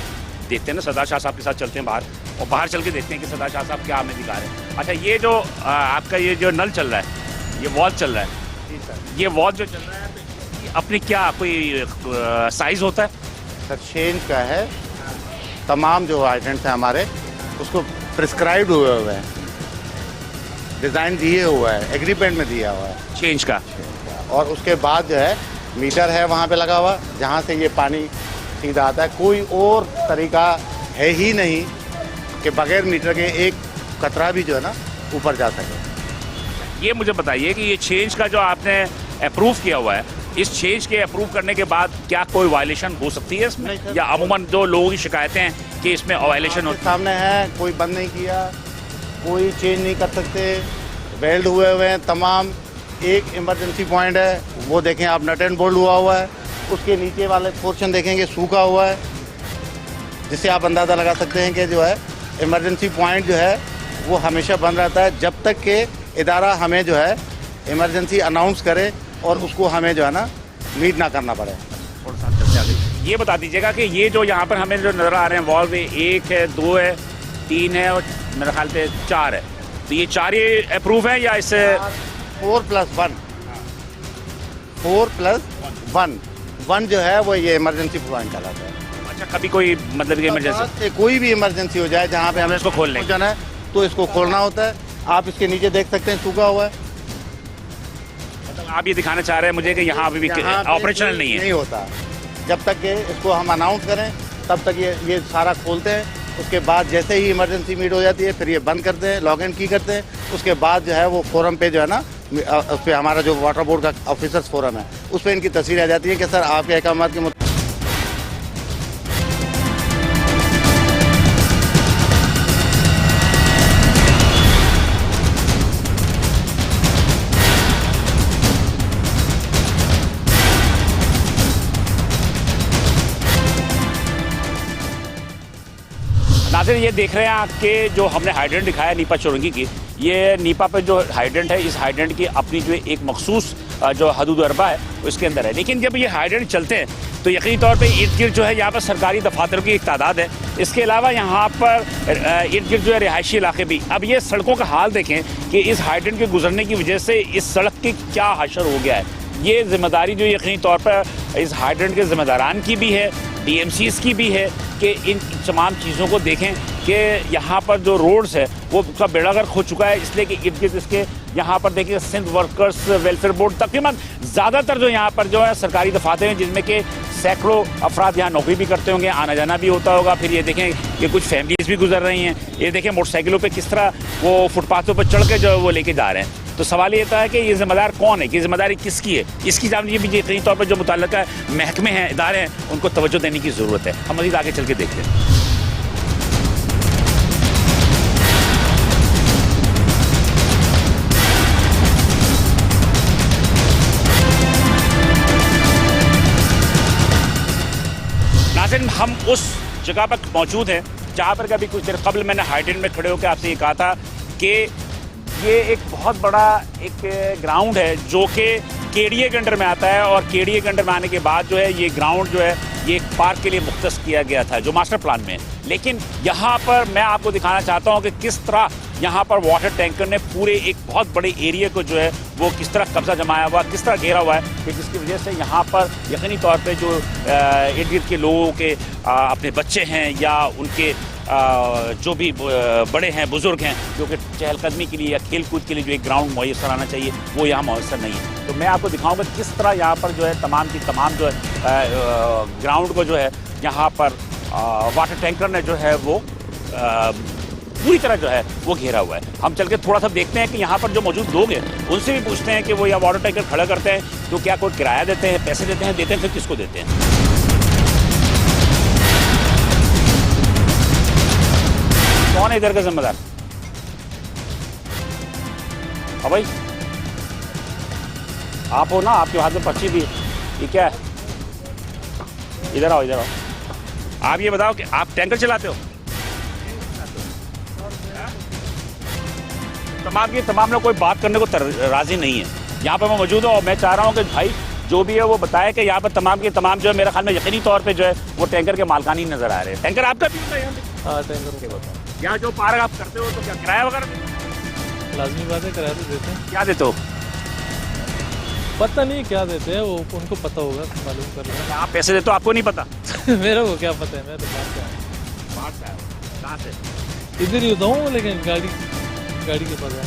देखते हैं ना, सरदार शाह साहब के साथ चलते हैं बाहर और बाहर चल के देखते हैं कि सरदार शाह साहब क्या हमें दिखा रहे हैं। अच्छा, ये जो आपका ये जो नल चल रहा है, ये वॉल चल रहा है, जी सर। ये वॉल जो चल रहा है तो अपनी क्या कोई साइज़ होता है? सर 6 इंच का है, तमाम जो हाइड्रेंट्स हैं हमारे उसको प्रिस्क्राइब्ड हुए हैं, डिज़ाइन दिए हुआ है, एग्रीमेंट में दिया हुआ है चेंज का। और उसके बाद जो है मीटर है वहाँ पे लगा हुआ, जहाँ से ये पानी सीधा आता है। कोई और तरीका है ही नहीं कि बगैर मीटर के एक कतरा भी जो है ना ऊपर जा सके। ये मुझे बताइए कि ये चेंज का जो आपने अप्रूव किया हुआ है, इस चेंज के अप्रूव करने के बाद क्या कोई वायलेशन हो सकती है इसमें, नहीं सर। या अमूमन जो लोगों की शिकायतें हैं कि इसमें वायलेशन आपके होती सामने है, कोई बंद नहीं किया, कोई चेंज नहीं कर सकते, वेल्ड हुए हैं तमाम। एक इमरजेंसी पॉइंट है, वो देखें आप, नट एंड बोल्ट हुआ है, उसके नीचे वाले पोर्शन देखेंगे सूखा हुआ है, जिससे आप अंदाज़ा लगा सकते हैं कि जो है इमरजेंसी पॉइंट जो है वो हमेशा बंद रहता है जब तक कि इदारा हमें जो है इमरजेंसी अनाउंस करे और उसको हमें जो है ना मीट ना करना पड़े। ये बता दीजिएगा कि ये जो यहाँ पर हमें जो नज़र आ रहे हैं वॉल्व, 1 है, 2 है, 3 है और मेरे ख्याल से 4 है, तो ये 4 ही अप्रूव है या इससे 4+1 1 जो है वो ये इमरजेंसी पॉइंट कहलाता है। अच्छा, कभी कोई मतलब कि इमरजेंसी कोई भी इमरजेंसी हो जाए जहाँ पे हमें इसको खोलने की। जाना है तो इसको खोलना होता है। आप इसके नीचे देख सकते हैं सूखा हुआ है, आप ये दिखाना चाह रहे हैं मुझे कि यहाँ अभी भी यहाँ पे ऑपरेशनल नहीं है। नहीं होता जब तक कि इसको हम अनाउंस करें तब तक ये सारा खोलते हैं। उसके बाद जैसे ही इमरजेंसी मीट हो जाती है फिर ये बंद करते हैं, लॉग इन की करते हैं। उसके बाद जो है वो फोरम पे जो है ना उस पर हमारा जो वाटर बोर्ड का ऑफिसर्स फोरम है उस पर इनकी तस्वीर आ जाती है कि सर आपके अहकाम के मुताबिक। नाज़रीन, ये देख रहे हैं आप कि जो हमने हाइड्रेंट दिखाया नीपा चौरंगी की, ये नीपा पे जो हाइड्रेंट है, इस हाइड्रेंट की अपनी जो एक मखसूस जो हदूद अरबा है उसके अंदर है। लेकिन जब ये हाइड्रेंट चलते हैं तो यकीनी तौर पे इर्द गिर्द जो है यहाँ पर सरकारी दफातरों की एक तादाद है। इसके अलावा यहाँ पर इर्द गिर्द जो है रिहायशी इलाके भी। अब ये सड़कों का हाल देखें कि इस हाइड्रेंट के गुजरने की वजह से इस सड़क की क्या हशर हो गया है। ये जिम्मेदारी जो यकीनी तौर पर इस हाइड्रेंट के जिम्मेदारान की भी है, DMCs की भी है कि इन तमाम चीज़ों को देखें कि यहाँ पर जो रोड्स है वो उसका बेड़ागर्क हो चुका है। इसलिए कि इर्द गिर्द इसके यहाँ पर देखिए सिंध वर्कर्स वेलफेयर बोर्ड, तकरीबन ज़्यादातर जो यहाँ पर जो है सरकारी दफातर हैं जिनमें कि सैकड़ों अफराद यहाँ नौकरी भी करते होंगे, आना जाना भी होता होगा। फिर ये देखें कि कुछ फैमिलीज भी गुजर रही हैं। ये देखें मोटरसाइकिलों पे किस तरह वो फुटपाथों पर चढ़ के जो है वो लेके जा रहे हैं। तो सवाल ये था कि ये जिम्मेदार कौन है, कि जिम्मेदारी किसकी है, इसकी जानब ये भी यकीनी तौर पर जो मुतल्लिका महकमे हैं, इदारे हैं, उनको तवज्जो देने की ज़रूरत है। हम मज़ीद आगे चल के देखते हैं। नाज़रीन, हम उस जगह पर मौजूद हैं जहाँ पर कभी कुछ देर कबल मैंने हाइड्रेंट में खड़े होकर आपसे ये कहा था कि ये एक बहुत बड़ा एक ग्राउंड है जो कि KDA के अंडर में आता है, और KDA के अंडर में आने के बाद जो है ये ग्राउंड जो है ये एक पार्क के लिए मुख्तस किया गया था जो मास्टर प्लान में है। लेकिन यहाँ पर मैं आपको दिखाना चाहता हूँ कि किस तरह यहाँ पर वाटर टैंकर ने पूरे एक बहुत बड़े एरिया को जो है वो किस तरह कब्जा जमाया हुआ, किस तरह घेरा हुआ है, कि जिसकी वजह से यहाँ पर यकीनी तौर पे जो इर्द गिर्द के लोगों के अपने बच्चे हैं या उनके जो भी बड़े हैं, बुजुर्ग हैं, जो कि चहलकदमी के लिए या खेल कूद के लिए जो एक ग्राउंड मुयसर आना चाहिए वो यहाँ मुयसर नहीं है। तो मैं आपको दिखाऊंगा किस तरह यहाँ पर जो है तमाम की तमाम जो है ग्राउंड को जो है यहाँ पर वाटर टैंकर ने जो है वो पूरी तरह जो है वो घेरा हुआ है। हम चल के थोड़ा सा देखते हैं कि यहाँ पर जो मौजूद लोग हैं उनसे भी पूछते हैं कि वो यहाँ वाटर टैंकर खड़ा करते हैं तो क्या कोई किराया देते हैं, पैसे देते हैं फिर किसको देते हैं। कौन है इधर का जिम्मेदार? हाँ भाई, आप हो ना, आपके हाथ में पर्ची भी, ये क्या है? इधर आओ, इधर आओ। आप ये बताओ कि आप टैंकर चलाते हो? तमाम लोग कोई बात करने को राजी नहीं है। यहाँ पर मैं मौजूद हूँ और मैं चाह रहा हूँ कि भाई जो भी है वो बताए कि यहाँ पर तमाम के तमाम जो है मेरे ख्याल में यकीनी तौर पे जो है वो टैंकर के मालकानी नजर आ रहे हैं। टैंकर आपका भी होता है यहाँ पे? हाँ, टैंकर के बताओ। यहाँ जो पार्क आप करते हो तो क्या किराया वगैरह लाजमी बात है, किराया तो देते हैं। क्या देते हो? पता नहीं क्या देते हैं, वो उनको पता होगा, मालूम कर लेना। आप पैसे देते हो, आपको नहीं पता? मेरे को क्या पता है, मैं तो बाहर से आया हूँ। बाहर कहाँ से? इधर ही होता हूँ, लेकिन गाड़ी के पास आया।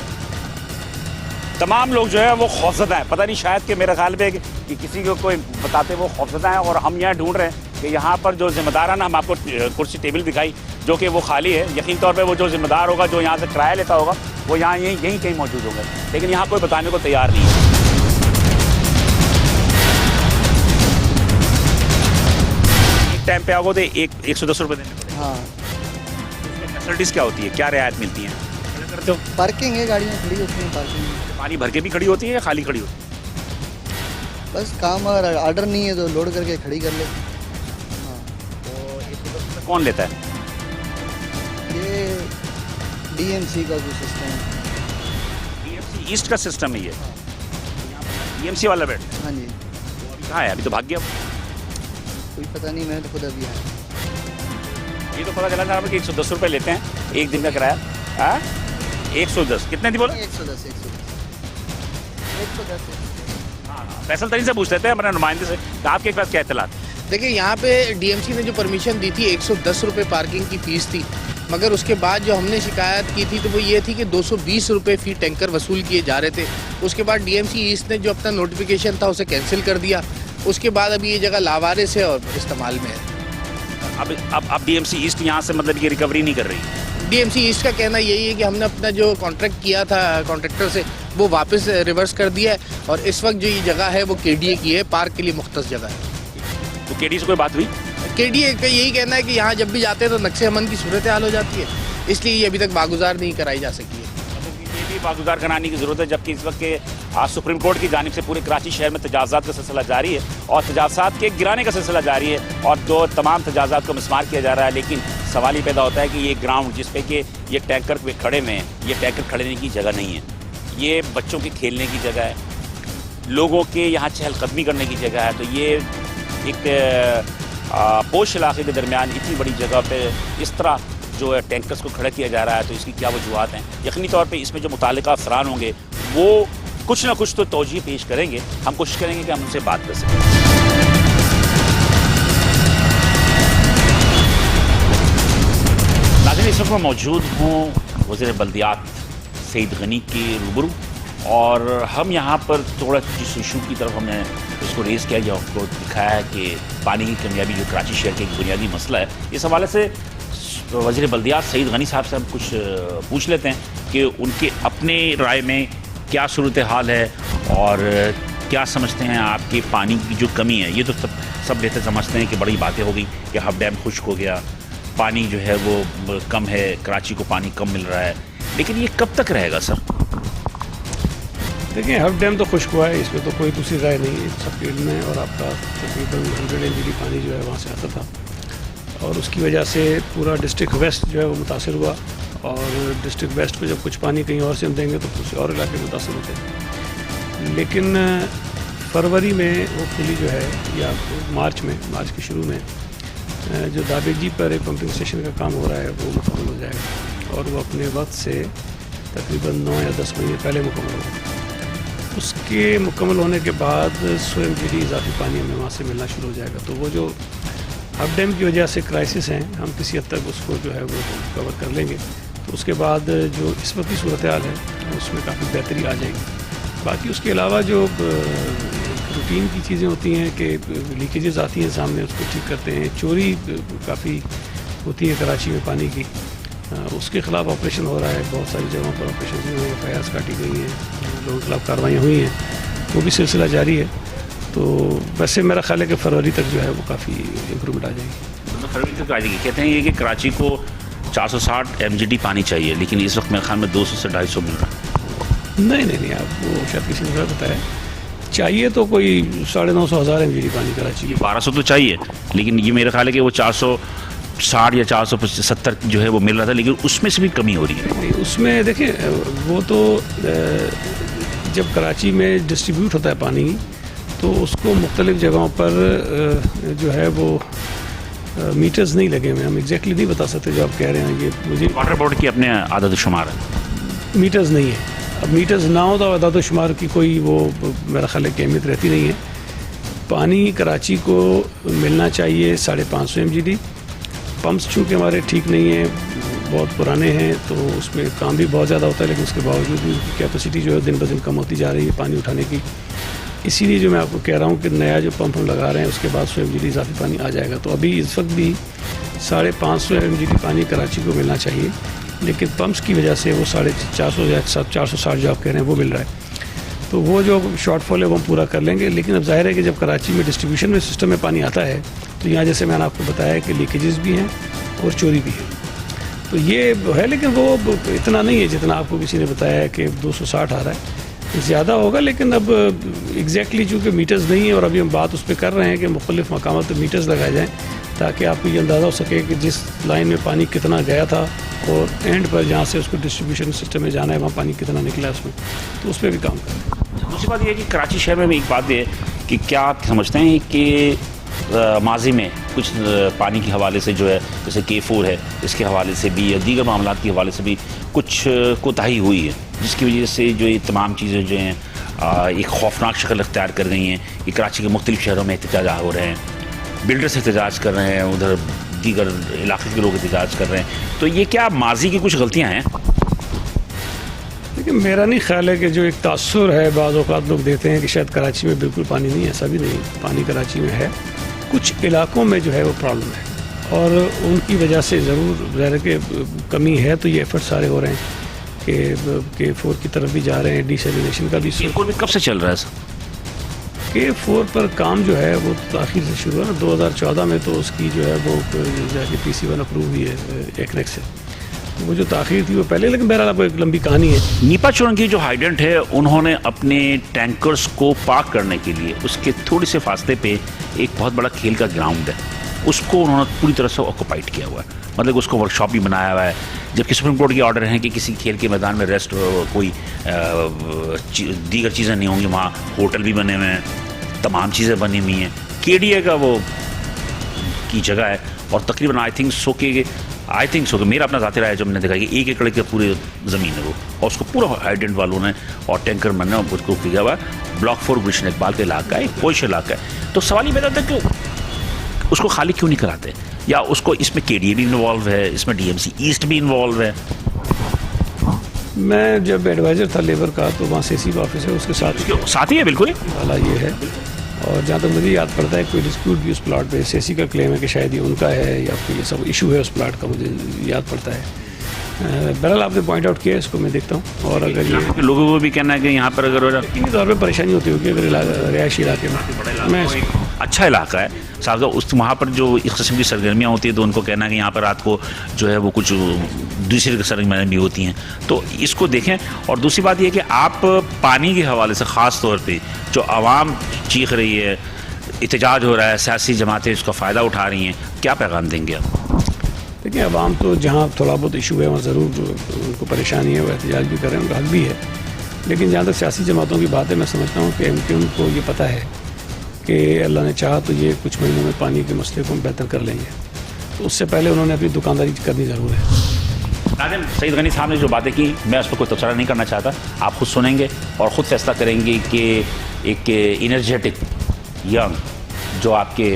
तमाम लोग जो है वो खौफजदा है, पता नहीं शायद कि मेरे ख्याल में कि किसी को कोई बताते वो खौफजदा है। और हम यहाँ ढूंढ रहे हैं कि यहाँ पर जो जिम्मेदार है ना, हम आपको कुर्सी टेबल दिखाई जो कि वो खाली है। यकीन तौर पे वो जो जिम्मेदार होगा, जो यहाँ से किराया लेता होगा, वो यहाँ यहीं कहीं मौजूद होंगे, लेकिन यहाँ कोई बताने को तैयार नहीं है। एक टाइम पे आओगे तो 110 रुपये देने पड़ेंगे। हाँ, फैसिलिटीज़ क्या होती है, क्या रियायत मिलती है? करते हो पार्किंग है, गाड़ियाँ खड़ी होती हैं पार्किंग में। पानी भर के भी खड़ी होती है या खाली खड़ी होती है? बस काम अगर ऑर्डर नहीं है तो लोड करके खड़ी कर ले। तो 110 रुपये कौन लेता है? ये डीएमसी का जो सिस्टम है। डीएमसी ईस्ट का सिस्टम है ये। डीएमसी वाला बेड हाँ जी, वो अभी कहाँ है? अभी तो भाग गया। कोई पता नहीं, मैंने तो खुद अभी आया। ये तो पता चला था कि 110 रुपये लेते हैं एक दिन का किराया। हाँ, 110 कितने दी बोला? 110 फैसल तरीन से पूछ लेते हैं हमारे नुमाइंदे से, आपके पास क्या इत्तलात? देखिए, यहाँ पे डीएमसी ने जो परमिशन दी थी 110 रुपये पार्किंग की फ़ीस थी, मगर उसके बाद जो हमने शिकायत की थी तो वो ये थी कि 220 रुपये फ़ी टैंकर वसूल किए जा रहे थे। उसके बाद डीएमसी ईस्ट ने जो अपना नोटिफिकेशन था उसे कैंसिल कर दिया। उसके बाद अभी ये जगह लावारिस है और इस्तेमाल में है। अब डीएमसी ईस्ट यहाँ से मतलब ये रिकवरी नहीं कर रही? डीएमसी ईस्ट का कहना यही है कि हमने अपना जो कॉन्ट्रैक्ट किया था कॉन्ट्रैक्टर से, वो वापस रिवर्स कर दिया है और इस वक्त जो ये जगह है वो केडीए की है, पार्क के लिए मुख्तस जगह है। तो केडीए से कोई बात हुई? केडीए का यही कहना है कि यहाँ जब भी जाते हैं तो नक्शे अमन की सूरत हाल हो जाती है, इसलिए ये अभी तक बागुजार नहीं कराई जा सकी है। ये भी बागुजार कराने की ज़रूरत है, जबकि इस वक्त के सुप्रीम कोर्ट की जानिब से पूरे कराची शहर में तजावज़ात का सिलसिला जारी है और तजावज़ात के गिराने का सिलसिला जारी है और जो तमाम तजावज़ात को मिसमार किया जा रहा है। लेकिन सवाल ये पैदा होता है कि ये ग्राउंड जिस पे कि ये टैंकर खड़े हुए हैं, ये टैंकर खड़े की जगह नहीं है, ये बच्चों के खेलने की जगह है, लोगों के यहाँ चहलकदमी करने की जगह है। तो ये एक पोश इलाके के दरमियान इतनी बड़ी जगह पे इस तरह जो है टैंकर्स को खड़ा किया जा रहा है, तो इसकी क्या वजूहत हैं? यकीनी तौर पे इसमें जो मुतालिका अफसरान होंगे वो कुछ ना कुछ तो तौजीह पेश करेंगे। हम कोशिश करेंगे कि हम उनसे बात कर सकें। नाज़रीन, इस वक्त मैं मौजूद हूँ वज़ीर बल्दियात सईद गनी के रूबरू और हम यहाँ पर थोड़ा जिस इशू की तरफ हमने इसको रेज़ किया या उसको दिखाया है कि पानी की कमियाबी जो कराची शहर का एक बुनियादी मसला है, इस हवाले से वज़ीर बल्दियात सईद गनी साहब से हम कुछ पूछ लेते हैं कि उनके अपने राय में क्या सूरत हाल है और क्या समझते हैं आपके पानी की जो कमी है। ये तो सब बेहतर समझते हैं कि बड़ी बातें हो गई कि हब डैम खुश्क हो गया, पानी जो है वो कम है, कराची को पानी कम मिल रहा है, लेकिन ये कब तक रहेगा सर? देखिए, हब डैम तो खुश्क हुआ है, इसमें तो कोई दूसरी राय नहीं है। सब फील्ड में और आपका तकरीबन 100 MGD पानी जो है वहाँ से आता था और उसकी वजह से पूरा डिस्ट्रिक्ट वेस्ट जो है वो मुतासर हुआ और डिस्ट्रिक्ट वेस्ट को जब कुछ पानी कहीं और से हम देंगे तो कुछ और इलाके मुतासर होते हैं। लेकिन फरवरी में वो खुली जो है या मार्च के शुरू में जो दाबेजी पर एक पंपिंग स्टेशन का काम हो रहा है वो मुकम्मल हो जाएगा और वो अपने वक्त से तकरीबन 9 या 10 महीने पहले मुकम्मल होगा। उसके मुकम्मल होने के बाद 100 MGD इजाफी पानी हमें वहाँ से मिलना शुरू हो जाएगा। तो वो जो हब डैम की वजह से क्राइसिस हैं, हम किसी हद तक उसको जो है वो कवर कर लेंगे। तो उसके बाद जो इस वक्त की सूरत हाल है उसमें काफ़ी बेहतरी आ जाएगी। बाकी उसके अलावा जो रूटीन की चीज़ें होती हैं कि लीकेजेस आती हैं सामने, उसको ठीक करते हैं। चोरी काफ़ी होती है कराची में पानी की, उसके ख़िलाफ़ ऑपरेशन हो रहा है, बहुत सारी जगहों पर ऑपरेशन हुए हैं, FIRs काटी गई हैं, लोगों के खिलाफ़ कार्रवाइयाँ हुई हैं, वो भी सिलसिला जारी है। तो वैसे मेरा ख्याल है कि फरवरी तक जो है वो काफ़ी इम्प्रूवमेंट आ जाएगी। फरवरी तक आ जाएगी। कहते हैं ये कि कराची को 460 MGD पानी चाहिए, लेकिन इस वक्त मेरे ख्याल में 200 से 250 मिल रहा है। नहीं, आप वो शायद किसी ने बताया, चाहिए तो कोई 950-1000 MGD पानी कराची की। 1200 तो चाहिए, लेकिन ये मेरा ख्याल है कि वो 460 या 470 जो है वो मिल रहा था, लेकिन उसमें से भी कमी हो रही है। उसमें देखिए, वो तो जब कराची में डिस्ट्रीब्यूट होता है पानी तो उसको मुख्तलिफ जगहों पर जो है वो मीटर्स नहीं लगे हुए, हम एग्जैक्टली नहीं बता सकते जो आप कह रहे हैं। ये मुझे वाटर बोर्ड की अपने आदत शुमार है, मीटर्स नहीं है। अब मीटर्स ना हो तो आदत शुमार की कोई वो मेरा ख्याल है कि अहमियत रहती नहीं है। पानी कराची को मिलना चाहिए 550 MGD पंप्स चूँकि हमारे ठीक नहीं हैं, बहुत पुराने हैं, तो उसमें काम भी बहुत ज़्यादा होता है, लेकिन उसके बावजूद भी उसकी कैपेसिटी जो है दिन ब दिन कम होती जा रही है पानी उठाने की। इसीलिए जो मैं आपको कह रहा हूँ कि नया जो पंप हम लगा रहे हैं उसके बाद 100 MGD इजाफी पानी आ जाएगा। तो अभी इस वक्त भी 550 MGD पानी कराची को मिलना चाहिए, लेकिन पंप्स की वजह से वो 450 या 460 जो आप कह रहे हैं वो मिल रहा है। तो वो जो शॉर्टफॉल है वो हम पूरा कर लेंगे। लेकिन अब जाहिर है कि जब कराची में डिस्ट्रीब्यूशन में सिस्टम में पानी आता है तो यहाँ जैसे मैंने आपको बताया कि लीकेजेस भी हैं और चोरी भी है। तो ये है, लेकिन वो इतना नहीं है जितना आपको किसी ने बताया है कि 260 आ रहा है, ज़्यादा होगा। लेकिन अब एग्जैक्टली चूँकि मीटर्स नहीं है और अभी हम बात उस पर कर रहे हैं कि मुख्तलिफ मकामात पर मीटर्स लगाए जाएँ ताकि आपको ये अंदाज़ा हो सके कि जिस लाइन में पानी कितना गया था और एंड पर जहाँ से उसको डिस्ट्रीब्यूशन सिस्टम में जाना है वहाँ पानी कितना निकला है उसमें, तो उस पर भी काम करें। दूसरी बात यह है कि कराची शहर में एक बात है कि क्या आप समझते हैं कि माजी में कुछ पानी के हवाले से जो है जैसे K4 है इसके हवाले से भी या दीगर मामलात के हवाले से भी कुछ कोताही हुई है, जिसकी वजह से जो ये तमाम चीज़ें जो हैं एक खौफनाक शक्ल अख्तियार कर गई हैं कि कराची के मुख्तलिफ शहरों में एहतजाज हो रहे हैं, बिल्डर्स एहतजाज कर रहे हैं, उधर दीगर इलाके के लोग एहतजाज कर रहे हैं। तो ये क्या माजी की कुछ गलतियाँ हैं? लेकिन मेरा नहीं ख्याल है कि जो एक तासुर है बाज़ औक़ात लोग देते हैं कि शायद कराची में बिल्कुल पानी नहीं है, ऐसा भी नहीं। पानी कराची में है, कुछ इलाकों में जो है वो प्रॉब्लम है और उनकी वजह से ज़रूर ज़ाहिर के कमी है। तो ये एफर्ट सारे हो रहे हैं कि K4 की तरफ भी जा रहे हैं, डिसैलिनेशन का भी। K4 भी कब से चल रहा है? K4 पर काम जो है वो तो आखिर से शुरू है ना, 2014 में तो उसकी जो है वो जाके PC1 अप्रूव हुई है एकनेक से। वो जो ताख़ीर थी वो पहले, लेकिन बहरहाल आपको एक लंबी कहानी है। नीपा चौरंग की जो हाइडेंट है उन्होंने अपने टैंकर्स को पार्क करने के लिए उसके थोड़े से फासले पे एक बहुत बड़ा खेल का ग्राउंड है, उसको उन्होंने पूरी तरह से ऑक्यूपाइड किया हुआ है, मतलब उसको वर्कशॉप भी बनाया हुआ है। जबकि सुप्रीम कोर्ट के ऑर्डर हैं कि किसी खेल के मैदान में रेस्ट कोई दीगर चीज़ें नहीं होंगी, वहाँ होटल भी बने हुए हैं, तमाम चीज़ें बनी हुई हैं। KDA का वो की जगह है और तकरीबन आई थिंक सो कि मेरा अपना ज़ाती राय है जो मैंने देखा कि 1 एकड़ की पूरी ज़मीन है वो, और उसको पूरा हाइडेंट वालों ने और टैंकर मैंने उसको किया हुआ है। ब्लॉक 4 गुलशन इकबाल का इलाका है, पोश इलाका है। तो सवाल ये पैदा होता है कि उसको खाली क्यों नहीं कराते, या उसको इसमें KDA भी इन्वॉल्व है, इसमें DMC ईस्ट भी इन्वॉल्व है। मैं जब एडवाइज़र था लेबर का तो वहाँ CC ऑफिस है, उसके साथ ही है बिल्कुल वाला ये है। और जहाँ तक मुझे याद पड़ता है कोई डिस्प्यूट भी उस प्लाट पे CC का क्लेम है कि शायद ये उनका है या कोई ये सब इशू है उस प्लाट का, मुझे याद पड़ता है। बहरहाल आपने पॉइंट आउट किया, इसको मैं देखता हूँ। और अगर ये लोगों को भी कहना है कि यहाँ पर अगर तौर पर परेशानी होती होगी अगर रिहायशी इलाके में, मैं अच्छा इलाका है साहब, उस वहाँ पर जो इस किस्म की सरगर्मियाँ होती है तो उनको कहना है कि यहाँ पर रात को जो है वो कुछ दूसरी सरगर्मियाँ भी होती हैं, तो इसको देखें। और दूसरी बात यह कि आप पानी के हवाले से ख़ास तौर पे जो आवाम चीख रही है, एहतजाज हो रहा है, सियासी जमातें इसका फ़ायदा उठा रही हैं, क्या पैगाम देंगे आप? देखिए, आवाम तो जहाँ थोड़ा बहुत इशू है वहाँ ज़रूर उनको परेशानी है, वो एहतजाज भी कर रहे हैं, उनका हक भी है। लेकिन जहाँ तक सियासी जमातों की बात है, मैं समझता हूँ कि उनको ये पता है कि अल्लाह ने चाहा तो ये कुछ महीनों में पानी के मसले को हम बेहतर कर लेंगे, तो उससे पहले उन्होंने अपनी दुकानदारी करनी ज़रूर है। नाज़िम, सईद गनी साहब ने जो बातें की मैं उस पर कोई तबसरा नहीं करना चाहता, आप खुद सुनेंगे और ख़ुद फैसला करेंगे कि एक इनर्जेटिक यंग जो आपके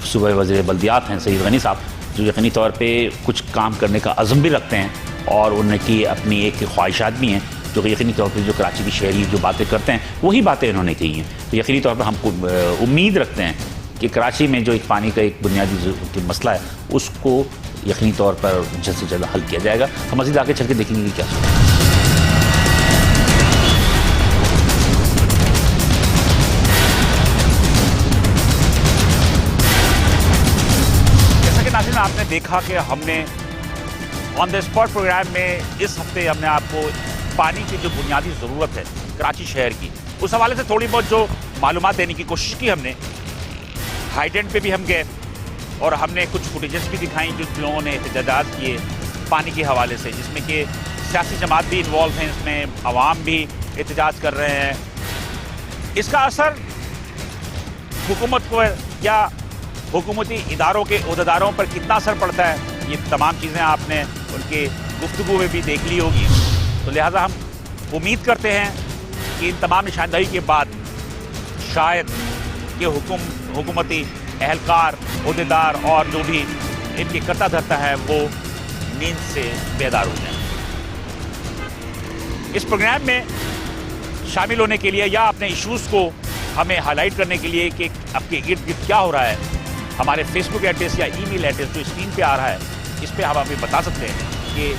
सूबाई वज़ीर बल्दियात हैं सईद गनी साहब, जो यकीनी तौर पे कुछ काम करने का अज़म भी रखते हैं और उनकी अपनी एक ख्वाहिशात भी हैं, जो कि यकीनी तौर पे जो कराची की शहरी जो बातें करते हैं वही बातें इन्होंने कही हैं। तो यकीनी तौर पे हमको उम्मीद रखते हैं कि कराची में जो एक पानी का एक बुनियादी मसला है उसको यकीनी तौर पर जल्द से जल्द हल किया जाएगा। हम मज़ीद आगे चल के देखेंगे कि क्या होगा। जैसा कि नाज़रीन आपने देखा कि हमने ऑन द स्पॉट प्रोग्राम में इस हफ्ते हमने आपको पानी की जो बुनियादी ज़रूरत है कराची शहर की, उस हवाले से थोड़ी बहुत जो मालूमात देने की कोशिश की हमने। हाइडेंट पे भी हम गए और हमने कुछ फुटेजेस भी दिखाई जो लोगों ने एहतजाज किए पानी के हवाले से, जिसमें कि सियासी जमात भी इन्वॉल्व हैं, इसमें अवाम भी एहतजाज कर रहे हैं। इसका असर हुकूमत को या हुकूमती इदारों के अहदेदारों पर कितना असर पड़ता है, ये तमाम चीज़ें आपने उनके गुफ्तगू में भी देख ली होगी। तो लिहाजा हम उम्मीद करते हैं कि इन तमाम निशानदही के बाद शायद ये हुकूमती एहलकार, अहदेदार और जो भी इनके करता धरता है वो नींद से बेदार हो जाए। इस प्रोग्राम में शामिल होने के लिए या अपने इश्यूज को हमें हाईलाइट करने के लिए कि आपके इर्द गिर्द क्या हो रहा है, हमारे फेसबुक एड्रेस या ईमेल एड्रेस जो स्क्रीन पे आ रहा है, इस पे आप हमें बता सकते हैं कि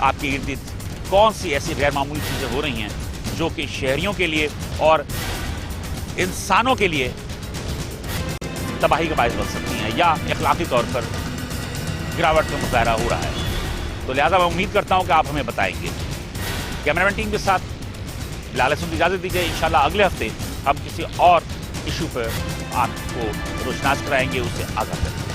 आपके इर्द गिर्द कौन सी ऐसी गैर मामूली चीज़ें हो रही हैं जो कि शहरियों के लिए और इंसानों के लिए तबाही का बायस बन सकती हैं या अखलाकी तौर पर गिरावट का मुजाहरा हो रहा है। तो लिहाजा मैं उम्मीद करता हूं कि आप हमें बताएंगे। कैमरामैन टीम के साथ बिलाल हसन की इजाज़त दीजिए। इंशाल्लाह अगले हफ्ते हम किसी और इशू पर आपको रोशनास कराएंगे, उससे आगाह करेंगे।